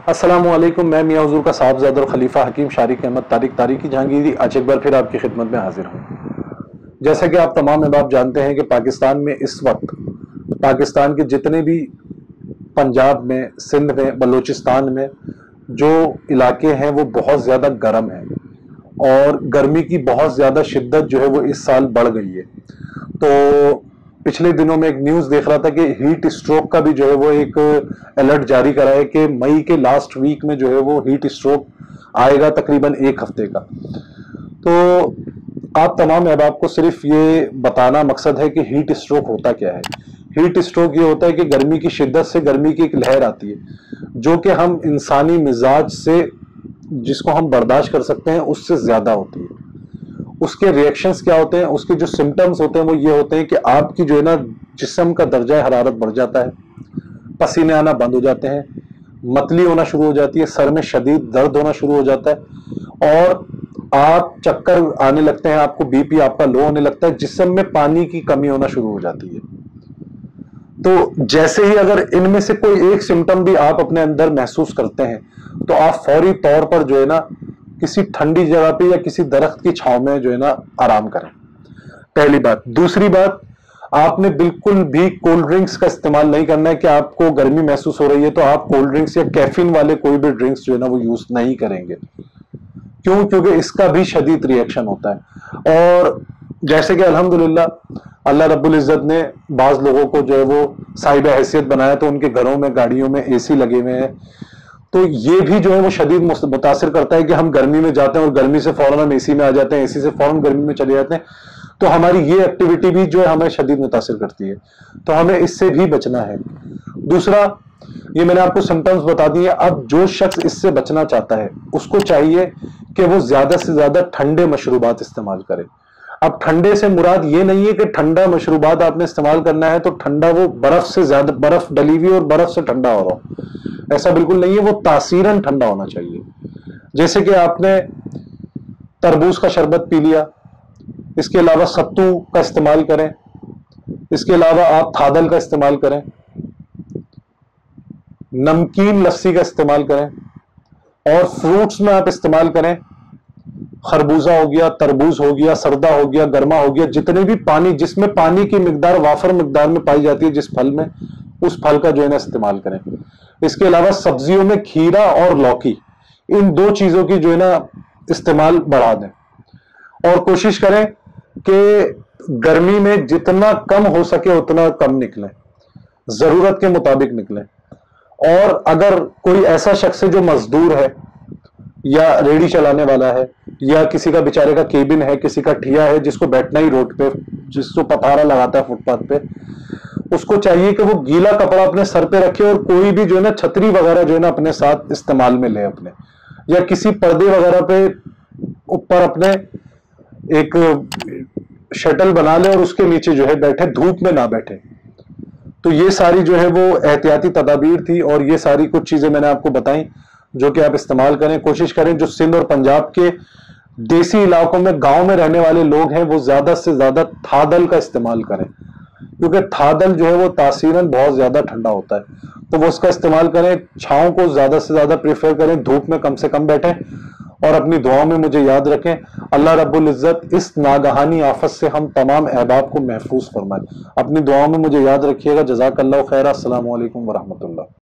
السلام علیکم، میں میاں حضور کا صاحبزادہ اور خلیفہ حکیم شارق احمد طارق تاریخی جہانگیری آج ایک بار پھر آپ کی خدمت میں حاضر ہوں۔ جیسا کہ آپ تمام احباب جانتے ہیں کہ پاکستان میں اس وقت پاکستان کے جتنے بھی پنجاب میں، سندھ میں، بلوچستان میں جو علاقے ہیں وہ بہت زیادہ گرم ہیں اور گرمی کی بہت زیادہ شدت جو ہے وہ اس سال بڑھ گئی ہے۔ تو پچھلے دنوں میں ایک نیوز دیکھ رہا تھا کہ ہیٹ اسٹروک کا بھی جو ہے وہ ایک الرٹ جاری کرا ہے کہ مئی کے لاسٹ ویک میں جو ہے وہ ہیٹ اسٹروک آئے گا، تقریباً ایک ہفتے کا۔ تو آپ تمام احباب کو صرف یہ بتانا مقصد ہے کہ ہیٹ اسٹروک ہوتا کیا ہے۔ ہیٹ اسٹروک یہ ہوتا ہے کہ گرمی کی شدت سے گرمی کی ایک لہر آتی ہے جو کہ ہم انسانی مزاج سے جس کو ہم برداشت کر سکتے ہیں اس سے زیادہ ہوتی ہے۔ اس کے ریئیکشنز کیا ہوتے ہیں، اس کے جو سمٹمز ہوتے ہیں وہ یہ ہوتے ہیں کہ آپ کی جو ہے نا جسم کا درجہ حرارت بڑھ جاتا ہے، پسینے آنا بند ہو جاتے ہیں، متلی ہونا شروع ہو جاتی ہے، سر میں شدید درد ہونا شروع ہو جاتا ہے اور آپ چکر آنے لگتے ہیں، آپ کو بی پی آپ کا لو ہونے لگتا ہے، جسم میں پانی کی کمی ہونا شروع ہو جاتی ہے۔ تو جیسے ہی اگر ان میں سے کوئی ایک سمٹم بھی آپ اپنے اندر محسوس کرتے ہیں تو آپ فوری طور پر جو ہے نا کسی ٹھنڈی جگہ پہ یا کسی درخت کی چھاؤں میں جو ہے نا آرام کریں، پہلی بات۔ دوسری بات، آپ نے بالکل بھی کولڈ ڈرنکس کا استعمال نہیں کرنا ہے کہ آپ کو گرمی محسوس ہو رہی ہے تو آپ کولڈ ڈرنکس یا کیفین والے کوئی بھی ڈرنکس جو ہے نا وہ یوز نہیں کریں گے۔ کیوں؟ کیونکہ اس کا بھی شدید ریئیکشن ہوتا ہے۔ اور جیسے کہ الحمدللہ اللہ رب العزت نے بعض لوگوں کو جو ہے وہ صاحب حیثیت بنایا تو ان کے گھروں میں گاڑیوں میں اے سی لگے ہوئے ہیں، تو یہ بھی جو ہے وہ شدید متاثر کرتا ہے کہ ہم گرمی میں جاتے ہیں اور گرمی سے فوراً ہم اے سی میں آ جاتے ہیں، اے سی سے فوراً گرمی میں چلے جاتے ہیں، تو ہماری یہ ایکٹیویٹی بھی جو ہے ہمیں شدید متاثر کرتی ہے، تو ہمیں اس سے بھی بچنا ہے۔ دوسرا، یہ میں نے آپ کو سمپٹمز بتا دیے۔ اب جو شخص اس سے بچنا چاہتا ہے اس کو چاہیے کہ وہ زیادہ سے زیادہ ٹھنڈے مشروبات استعمال کرے۔ اب ٹھنڈے سے مراد یہ نہیں ہے کہ ٹھنڈا مشروبات آپ نے استعمال کرنا ہے تو ٹھنڈا وہ برف سے زیادہ، برف ڈلی ہوئی اور برف سے ٹھنڈا ہو رہا ہو، ایسا بالکل نہیں ہے۔ وہ تاثیراً ٹھنڈا ہونا چاہیے۔ جیسے کہ آپ نے تربوز کا شربت پی لیا، اس کے علاوہ ستو کا استعمال کریں، اس کے علاوہ آپ تھادل کا استعمال کریں، نمکین لسی کا استعمال کریں، اور فروٹس میں آپ استعمال کریں، خربوزہ ہو گیا، تربوز ہو گیا، سردا ہو گیا، گرما ہو گیا، جتنے بھی پانی جس میں پانی کی مقدار وافر مقدار میں پائی جاتی ہے جس پھل میں، اس پھل کا جو ہے نا استعمال کریں۔ اس کے علاوہ سبزیوں میں کھیرا اور لوکی، ان دو چیزوں کی جو ہے نا استعمال بڑھا دیں، اور کوشش کریں کہ گرمی میں جتنا کم ہو سکے اتنا کم نکلیں، ضرورت کے مطابق نکلیں۔ اور اگر کوئی ایسا شخص ہے جو مزدور ہے یا ریڑھی چلانے والا ہے یا کسی کا بیچارے کا کیبن ہے، کسی کا ٹھیا ہے جس کو بیٹھنا ہی روڈ پہ، جس کو پتھارا لگاتا ہے فٹ پاتھ پہ، اس کو چاہیے کہ وہ گیلا کپڑا اپنے سر پہ رکھے اور کوئی بھی جو ہے نا چھتری وغیرہ جو ہے نا اپنے ساتھ استعمال میں لے اپنے، یا کسی پردے وغیرہ پہ اوپر اپنے ایک شٹل بنا لے اور اس کے نیچے جو ہے بیٹھے، دھوپ میں نہ بیٹھے۔ تو یہ ساری جو ہے وہ احتیاطی تدابیر تھی اور یہ ساری کچھ چیزیں میں نے آپ کو بتائیں جو کہ آپ استعمال کریں۔ کوشش کریں جو سندھ اور پنجاب کے دیسی علاقوں میں، گاؤں میں رہنے والے لوگ ہیں، وہ زیادہ سے زیادہ تھادل کا استعمال کریں، کیونکہ تھادل جو ہے وہ تاثیراً بہت زیادہ ٹھنڈا ہوتا ہے، تو وہ اس کا استعمال کریں۔ چھاؤں کو زیادہ سے زیادہ پریفر کریں، دھوپ میں کم سے کم بیٹھیں، اور اپنی دعاؤں میں مجھے یاد رکھیں۔ اللہ رب العزت اس ناگہانی آفت سے ہم تمام احباب کو محفوظ فرمائے۔ اپنی دعاؤں میں مجھے یاد رکھیے گا۔ جزاک اللہ خیر۔ السلام علیکم ورحمۃ اللہ۔